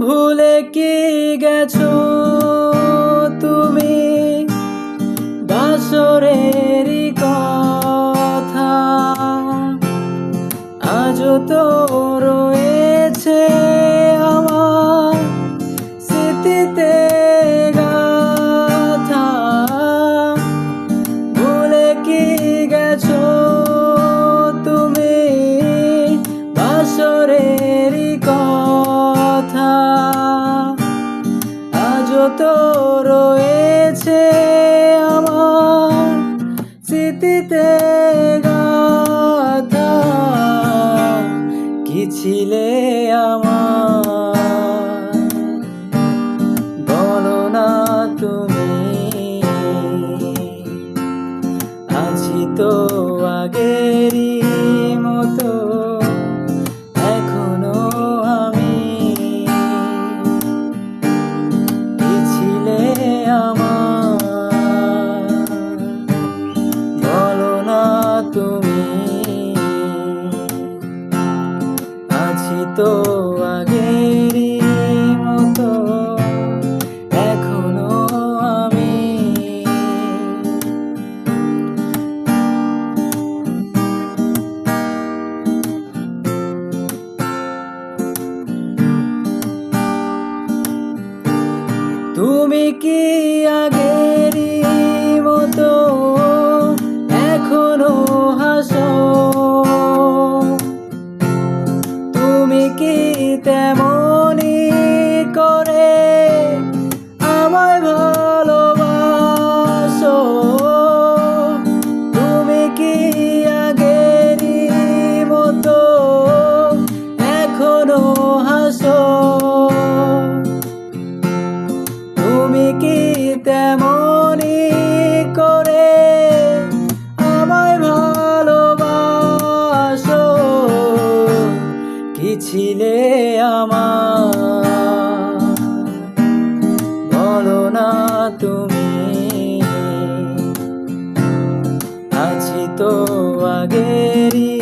ভুলে কি গেছো তুমি বাসরেরই কথা? আজও তো রয়েছে আমার স্মৃতিতে গাথা। ভুলে কি গেছো তুমি বাসরেরই কথা? আজও তো রয়েছে আমার স্মৃতিতে গাথা। কি ছিলে আমার বলো না তুমি? আছি তো আগেরই মতো এখনো আমি। কি ছিলে আমার বলো না তুমি? আছি তো আগেরই মতো এখনো আমি। তুমি কি আগেরই মতো এখনো হাসো? তুমি কি তেমনি করে আমায় ভালোবাসো? তুমি কি আগেরই মতো এখনো হাসো? তুমি কি তেমনি করে আমায় ভালোবাসো? কি ছিলে আমার বলো না তুমি? আছি তো আগেরই